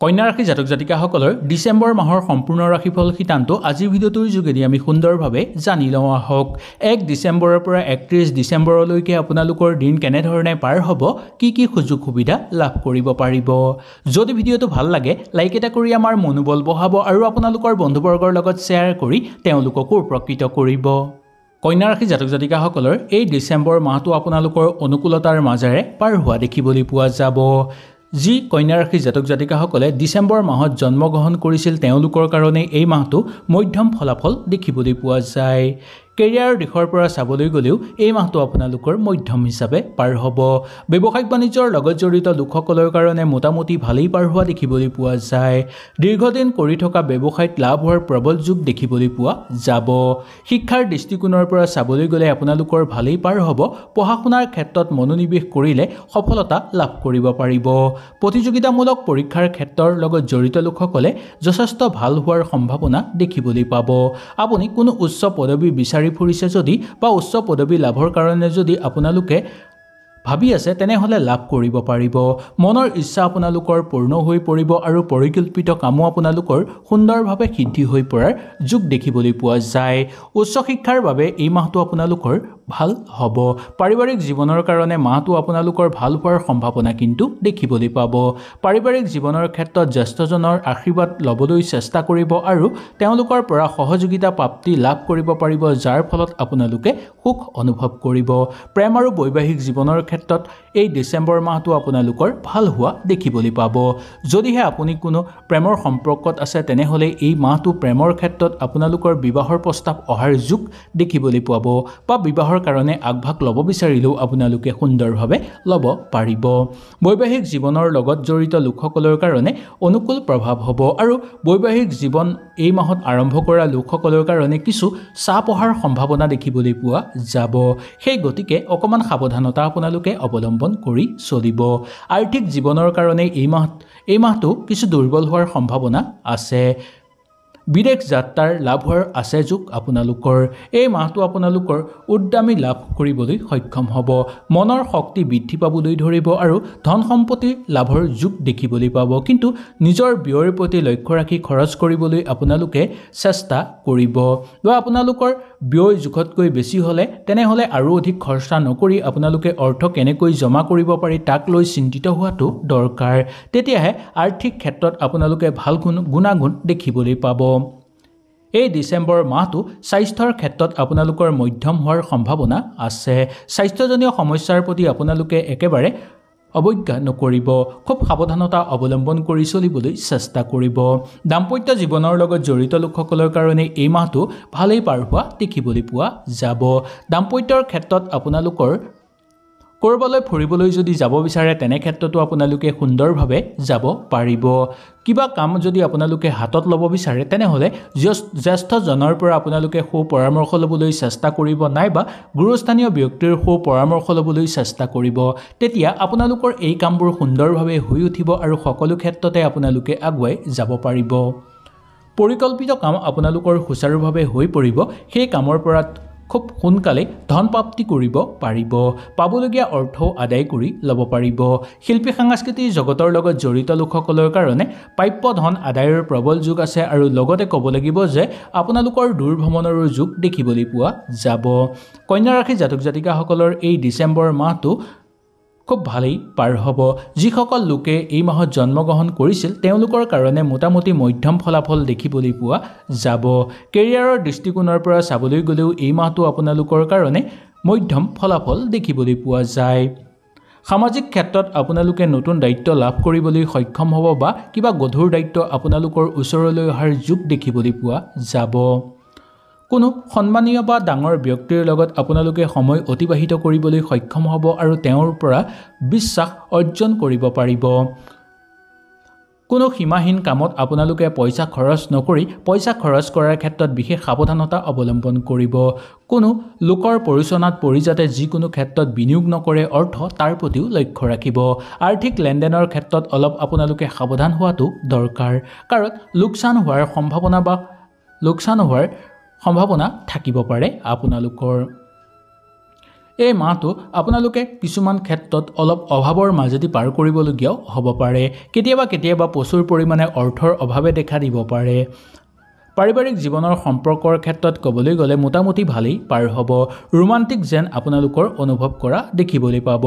কন্যা ৰাশি জাতক জাতিকাসকলৰ ডিসেম্বৰ মাহৰ সম্পূৰ্ণ ৰাশিফল সিদ্ধান্ত আজিৰ ভিডিঅ'টোৰ যোগেদি আমি সুন্দৰভাৱে জানি লওঁ আহক। 1 ডিসেম্বৰৰ পৰা 31 ডিসেম্বৰলৈকে আপোনালোকৰ দিন কেনেধৰণে পাৰ হ'ব, কি সুযোগ সুবিধা লাভ কৰিব পাৰিব। যদি ভিডিঅ'টো ভাল লাগে লাইক এটা কৰি আমাৰ মনোবল বঢ়াব আৰু আপোনালোকৰ বন্ধুবৰ্গৰ লগত শ্বেয়াৰ কৰি তেওঁলোককো উপকৃত কৰিব। কন্যা ৰাশি জাতক জাতিকাসকলৰ এই ডিসেম্বৰ মাহটো আপোনালোকৰ অনুকূলতাৰ মাজেৰে পাৰ হোৱা দেখিবলৈ পোৱা যাব। যি কন্যা ৰাশি জাতক জাতিকাসকলে ডিসেম্বৰ মাহত জন্মগ্ৰহণ কৰিছিল তেওঁলোকৰ কাৰণে এই মাহটো মধ্যম ফলাফল দেখিবলৈ পোৱা যায়। কেৰিয়াৰৰ দিশৰ পৰা চাবলৈ গ'লেও এই মাহটো আপোনালোকৰ মধ্যম হিচাপে পাৰ হ'ব। ব্যৱসায়িক বাণিজ্যৰ লগত জড়িত লোকসকলৰ কাৰণে মোটামুটি ভালেই পাৰ হোৱা দেখিবলৈ পোৱা যায়। দীৰ্ঘদিন কৰি থকা ব্যৱসায়ত লাভ হোৱাৰ প্ৰবল যোগ দেখিবলৈ পোৱা যাব। শিক্ষাৰ দৃষ্টিকোণৰ পৰা চাবলৈ গ'লে আপোনালোকৰ ভালেই পাৰ হ'ব। পঢ়া শুনাৰ ক্ষেত্ৰত মনোনিৱেশ কৰিলে সফলতা লাভ কৰিব পাৰিব। প্ৰতিযোগিতামূলক পৰীক্ষাৰ ক্ষেত্ৰৰ লগত জড়িত লোকসকলে যথেষ্ট ভাল হোৱাৰ সম্ভাৱনা দেখিবলৈ পাব। আপুনি কোনো উচ্চ পদবী বিচাৰি ফুৰিছে যদি বা উচ্চ পদবী লাভৰ কাৰণে যদি আপোনালোকে ভাবি আছে তেনেহলে লাভ কৰিব পাৰিব। মনৰ ইচ্ছা আপোনালোকৰ পূৰ্ণ হৈ পৰিব আৰু পৰিকল্পিত কামো আপোনালোকৰ সুন্দৰভাৱে সিদ্ধি হৈ পৰাৰ যোগ দেখিবলৈ পোৱা যায়। উচ্চ শিক্ষাৰ বাবে এই মাহটো আপোনালোকৰ ভাল হ'ব। পাৰিবাৰিক জীৱনৰ কাৰণে মাহটো আপোনালোকৰ ভাল হোৱাৰ সম্ভাৱনা কিন্তু দেখিবলৈ পাব। পাৰিবাৰিক জীৱনৰ ক্ষেত্ৰত জ্যেষ্ঠজনৰ আশীৰ্বাদ ল'বলৈ চেষ্টা কৰিব আৰু তেওঁলোকৰ পৰা সহযোগিতা প্ৰাপ্তি লাভ কৰিব পাৰিব, যাৰ ফলত আপোনালোকে সুখ অনুভৱ কৰিব। প্ৰেম আৰু বৈবাহিক জীৱনৰ ক্ষেত্ৰত এই ডিসেম্বৰ মাহটো আপোনালোকৰ ভাল হোৱা দেখিবলৈ পাব। যদিহে আপুনি কোনো প্ৰেমৰ সম্পৰ্কত আছে তেনেহলে এই মাহটো প্ৰেমৰ ক্ষেত্ৰত আপোনালোকৰ বিবাহৰ প্ৰস্তাৱ অহাৰ যোগ দেখিবলৈ পাব বা বিবাহৰ কাৰণে আগভাগ ল'ব বিচাৰিলেও আপোনালোকে সুন্দৰভাৱে ল'ব পাৰিব। বৈবাহিক জীৱনৰ লগত জড়িত লোকসকলৰ কাৰণে অনুকূল প্ৰভাৱ হ'ব আৰু বৈবাহিক জীৱন এই মাহত আৰম্ভ কৰা লোকসকলৰ কাৰণে কিছু চাপ অহাৰ সম্ভাৱনা দেখিবলৈ পোৱা যাব। সেই গতিকে অকমান সাৱধানতা আপোনালোকে অৱলম্বন কৰি চলিব। আৰ্থিক জীৱনৰ কাৰণে এই মাহটো কিছু দুৰ্বল হোৱাৰ সম্ভাৱনা আছে। বিদেশ যাত্ৰাৰ লাভ হোৱাৰ আছে যোগ আপোনালোকৰ। এই মাহটো আপোনালোকৰ উদ্যমী লাভ কৰিবলৈ সক্ষম হ'ব। মনৰ শক্তি বৃদ্ধি পাবলৈ ধৰিব আৰু ধন সম্পত্তি লাভৰ যোগ দেখিবলৈ পাব, কিন্তু নিজৰ ব্যয়ৰ প্ৰতি লক্ষ্য ৰাখি খৰচ কৰিবলৈ আপোনালোকে চেষ্টা কৰিব বা আপোনালোকৰ ব্যয় জোখতকৈ বেছি হ'লে তেনেহলে আৰু অধিক খৰচা নকৰি আপোনালোকে অৰ্থ কেনেকৈ জমা কৰিব পাৰি তাক লৈ চিন্তিত হোৱাটো দৰকাৰ। তেতিয়াহে আৰ্থিক ক্ষেত্ৰত আপোনালোকে ভাল গুণাগুণ দেখিবলৈ পাব। এই ডিসেম্বৰ মাহটো স্বাস্থ্যৰ ক্ষেত্ৰত আপোনালোকৰ মধ্যম হোৱাৰ সম্ভাৱনা আছে। স্বাস্থ্যজনীয় সমস্যাৰ প্ৰতি আপোনালোকে একেবাৰে অৱজ্ঞা নকৰিব। খুব সাৱধানতা অৱলম্বন কৰি চলিবলৈ চেষ্টা কৰিব। দাম্পত্য জীৱনৰ লগত জড়িত লোকসকলৰ কাৰণে এই মাহটো ভালেই পাৰ হোৱা দেখিবলৈ পোৱা যাব। দাম্পত্যৰ ক্ষেত্ৰত আপোনালোকৰ কৰবালৈ ফুৰিবলৈ যদি যাব বিচাৰে তেনে ক্ষেত্ৰতো আপোনালোকে সুন্দৰভাৱে যাব পাৰিব। কিবা কাম যদি আপোনালোকে হাতত ল'ব বিচাৰে তেনেহলে জ্যেষ্ঠজনৰ পৰা আপোনালোকে সু পৰামৰ্শ ল'বলৈ চেষ্টা কৰিব, নাইবা গুৰুস্থানীয় ব্যক্তিৰ সু পৰামৰ্শ ল'বলৈ চেষ্টা কৰিব। তেতিয়া আপোনালোকৰ এই কামবোৰ সুন্দৰভাৱে হৈ উঠিব আৰু সকলো ক্ষেত্ৰতে আপোনালোকে আগুৱাই যাব পাৰিব। পৰিকল্পিত কাম আপোনালোকৰ সুচাৰুভাৱে হৈ পৰিব। সেই কামৰ পৰা খুব সোনকালে ধন প্ৰাপ্তি কৰিব পাৰিব। পাবলগীয়া অৰ্থও আদায় কৰি ল'ব পাৰিব। শিল্পী সাংস্কৃতিক জগতৰ লগত জড়িত লোকসকলৰ কাৰণে প্ৰাপ্য ধন আদায়ৰ প্ৰবল যোগ আছে আৰু লগতে ক'ব লাগিব যে আপোনালোকৰ দূৰ ভ্ৰমণৰো যোগ দেখিবলৈ পোৱা যাব। কন্যা ৰাশি জাতক জাতিকাসকলৰ এই ডিসেম্বৰ মাহটো খুব ভালেই পাৰ হ'ব। যিসকল লোকে এই মাহত জন্মগ্ৰহণ কৰিছিল তেওঁলোকৰ কাৰণে মোটামুটি মধ্যম ফলাফল দেখিবলৈ পোৱা যাব। কেৰিয়াৰৰ দৃষ্টিকোণৰ পৰা চাবলৈ গ'লেও এই মাহটো আপোনালোকৰ কাৰণে মধ্যম ফলাফল দেখিবলৈ পোৱা যায়। সামাজিক ক্ষেত্ৰত আপোনালোকে নতুন দায়িত্ব লাভ কৰিবলৈ সক্ষম হ'ব বা কিবা গধুৰ দায়িত্ব আপোনালোকৰ ওচৰলৈ অহাৰ যোগ দেখিবলৈ পোৱা যাব। কোনো সন্মানীয় বা ডাঙৰ ব্যক্তিৰ লগত আপোনালোকে সময় অতিবাহিত কৰিবলৈ সক্ষম হ'ব আৰু তেওঁৰ পৰা বিশ্বাস অৰ্জন কৰিব পাৰিব। কোনো সীমাহীন কামত আপোনালোকে পইচা খৰচ নকৰি পইচা খৰচ কৰাৰ ক্ষেত্ৰত বিশেষ সাৱধানতা অৱলম্বন কৰিব। কোনো লোকৰ পৰিচনাত পৰি যাতে যিকোনো ক্ষেত্ৰত বিনিয়োগ নকৰে, অৰ্থ তাৰ প্ৰতিও লক্ষ্য ৰাখিব। আৰ্থিক লেনদেনৰ ক্ষেত্ৰত অলপ আপোনালোকে সাৱধান হোৱাটো দৰকাৰ, কাৰণ লোকচান হোৱাৰ সম্ভাৱনা থাকিব পাৰে আপোনালোকৰ। এই মাহটো আপোনালোকে কিছুমান ক্ষেত্ৰত অলপ অভাৱৰ মাজেদি পাৰ কৰিবলগীয়াও হ'ব পাৰে। কেতিয়াবা প্ৰচুৰ পৰিমাণে অৰ্থৰ অভাৱে দেখা দিব পাৰে। পাৰিবাৰিক জীৱনৰ সম্পৰ্কৰ ক্ষেত্ৰত ক'বলৈ গ'লে মোটামুটি ভালেই পাৰ হ'ব। ৰোমান্টিক যেন আপোনালোকৰ অনুভৱ কৰা দেখিবলৈ পাব।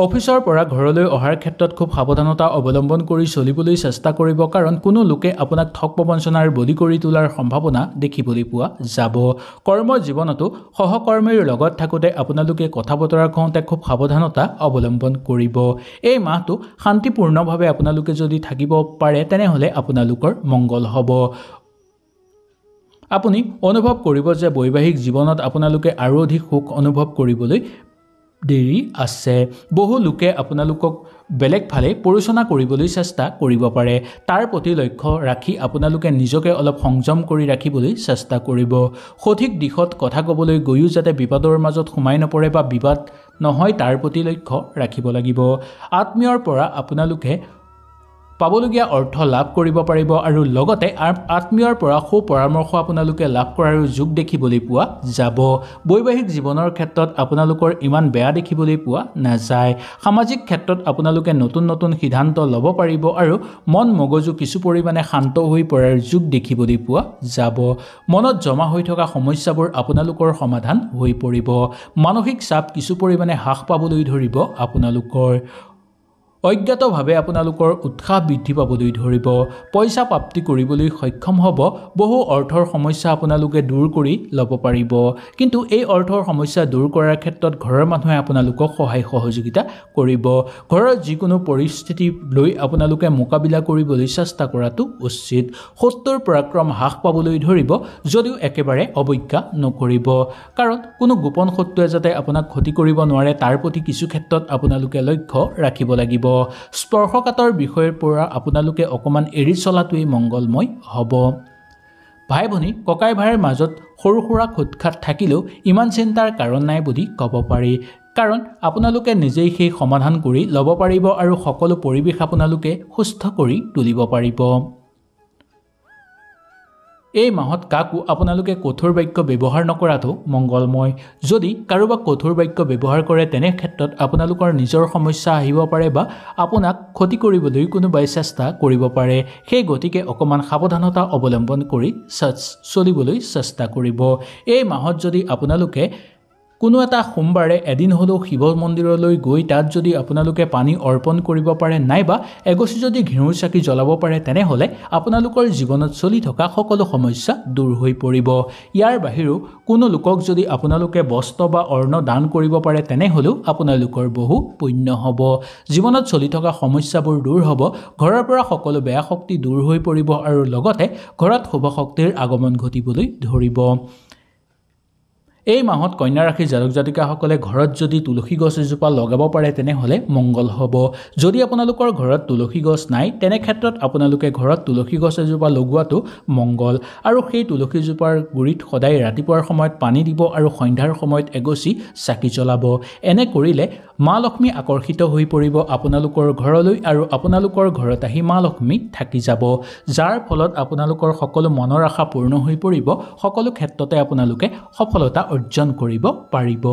অফিচৰ পৰা ঘৰলৈ অহাৰ ক্ষেত্ৰত খুব সাৱধানতা অৱলম্বন কৰি চলিবলৈ চেষ্টা কৰিব, কাৰণ কোনো লোকে আপোনাক ঠগ প্ৰবঞ্চনাৰ বলি কৰি তোলাৰ সম্ভাৱনা দেখিবলৈ পোৱা যাব। কৰ্ম জীৱনতো সহকৰ্মীৰ লগত থাকোঁতে আপোনালোকে কথা বতৰা কওঁতে খুব সাৱধানতা অৱলম্বন কৰিব। এই মাহটো শান্তিপূৰ্ণভাৱে আপোনালোকে যদি থাকিব পাৰে তেনেহ'লে আপোনালোকৰ মংগল হ'ব। আপুনি অনুভৱ কৰিব যে বৈবাহিক জীৱনত আপোনালোকে আৰু অধিক সুখ অনুভৱ কৰিবলৈ দেৰি আছে। বহু লোকে আপোনালোকক বেলেগ ফালে পৰিচালনা কৰিবলৈ চেষ্টা কৰিব পাৰে। তাৰ প্ৰতি লক্ষ্য ৰাখি আপোনালোকে নিজকে অলপ সংযম কৰি ৰাখিবলৈ চেষ্টা কৰিব। সঠিক দিশত কথা ক'বলৈ গৈও যাতে বিবাদৰ মাজত সোমাই নপৰে বা বিবাদ নহয় তাৰ প্ৰতি লক্ষ্য ৰাখিব লাগিব। আত্মীয়ৰ পৰা আপোনালোকে পাবলগীয়া অৰ্থ লাভ কৰিব পাৰিব আৰু লগতে আত্মীয়ৰ পৰা সু পৰামৰ্শ আপোনালোকে লাভ কৰাৰো যোগ দেখিবলৈ পোৱা যাব। বৈবাহিক জীৱনৰ ক্ষেত্ৰত আপোনালোকৰ ইমান বেয়া দেখিবলৈ পোৱা নাযায়। সামাজিক ক্ষেত্ৰত আপোনালোকে নতুন সিদ্ধান্ত ল'ব পাৰিব আৰু মন মগজু কিছু পৰিমাণে শান্ত হৈ পৰাৰ যোগ দেখিবলৈ পোৱা যাব। মনত জমা হৈ থকা সমস্যাবোৰ আপোনালোকৰ সমাধান হৈ পৰিব। মানসিক চাপ কিছু পৰিমাণে হ্ৰাস পাবলৈ ধৰিব। আপোনালোকৰ অজ্ঞাতভাৱে আপোনালোকৰ উৎসাহ বৃদ্ধি পাবলৈ ধৰিব। পইচা প্ৰাপ্তি কৰিবলৈ সক্ষম হ'ব। বহু অৰ্থৰ সমস্যা আপোনালোকে দূৰ কৰি ল'ব পাৰিব। কিন্তু এই অৰ্থৰ সমস্যা দূৰ কৰাৰ ক্ষেত্ৰত ঘৰৰ মানুহে আপোনালোকক সহায় সহযোগিতা কৰিব। ঘৰৰ যিকোনো পৰিস্থিতি লৈ আপোনালোকে মোকাবিলা কৰিবলৈ চেষ্টা কৰাটো উচিত। শত্ৰুৰ পৰাক্ৰম হ্ৰাস পাবলৈ ধৰিব, যদিও একেবাৰে অৱজ্ঞা নকৰিব, কাৰণ কোনো গোপন শত্ৰুৱে যাতে আপোনাক ক্ষতি কৰিব নোৱাৰে তাৰ প্ৰতি কিছু ক্ষেত্ৰত আপোনালোকে লক্ষ্য ৰাখিব লাগিব। স্পৰ্শকাতৰ বিষয়ৰ পৰা আপোনালোকে অকণমান এৰি চলাটোৱেই মংগলময় হ'ব। ভাই ভনী ককাই ভাইৰ মাজত সৰু সুৰা খুটখাট থাকিলেও ইমান চিন্তাৰ কাৰণ নাই বুলি ক'ব পাৰি, কাৰণ আপোনালোকে নিজেই সেই সমাধান কৰি ল'ব পাৰিব আৰু সকলো পৰিৱেশ আপোনালোকে সুস্থ কৰি তুলিব পাৰিব। এই মাহত কাকো আপোনালোকে কঠোৰ বাক্য ব্যৱহাৰ নকৰাটো মংগলময়। যদি কাৰোবাক কঠোৰ বাক্য ব্যৱহাৰ কৰে তেনে ক্ষেত্ৰত আপোনালোকৰ নিজৰ সমস্যা আহিব পাৰে বা আপোনাক ক্ষতি কৰিবলৈ কোনোবাই চেষ্টা কৰিব পাৰে। সেই গতিকে অকণমান সাৱধানতা অৱলম্বন কৰি চলিবলৈ চেষ্টা কৰিব। এই মাহত যদি আপোনালোকে কোনো এটা সোমবাৰে এদিন হ'লেও শিৱ মন্দিৰলৈ গৈ তাত যদি আপোনালোকে পানী অৰ্পণ কৰিব পাৰে নাইবা এগছি যদি ঘিউৰ চাকি জ্বলাব পাৰে তেনেহ'লে আপোনালোকৰ জীৱনত চলি থকা সকলো সমস্যা দূৰ হৈ পৰিব। ইয়াৰ বাহিৰেও কোনো লোকক যদি আপোনালোকে বস্ত্ৰ বা অন্ন দান কৰিব পাৰে তেনেহ'লেও আপোনালোকৰ বহু পুণ্য হ'ব। জীৱনত চলি থকা সমস্যাবোৰ দূৰ হ'ব। ঘৰৰ পৰা সকলো বেয়া শক্তি দূৰ হৈ পৰিব আৰু লগতে ঘৰত শুভ শক্তিৰ আগমন ঘটিবলৈ ধৰিব। এই মাহত কন্যা ৰাশিৰ জাতক জাতিকাসকলে ঘৰত যদি তুলসী গছ এজোপা লগাব পাৰে তেনেহ'লে মংগল হ'ব। যদি আপোনালোকৰ ঘৰত তুলসী গছ নাই তেনে ক্ষেত্ৰত আপোনালোকে ঘৰত তুলসী গছ এজোপা লগোৱাটো মংগল আৰু সেই তুলসীজোপাৰ গুৰিত সদায় ৰাতিপুৱাৰ সময়ত পানী দিব আৰু সন্ধ্যাৰ সময়ত এগছি চাকি জ্বলাব। এনে কৰিলে মা লক্ষ্মী আকৰ্ষিত হৈ পৰিব আপোনালোকৰ ঘৰলৈ আৰু আপোনালোকৰ ঘৰত আহি মা লক্ষ্মী থাকি যাব, যাৰ ফলত আপোনালোকৰ সকলো মনৰ আশা পূৰ্ণ হৈ পৰিব। সকলো ক্ষেত্ৰতে আপোনালোকে সফলতা অৰ্জন কৰিব পাৰিব।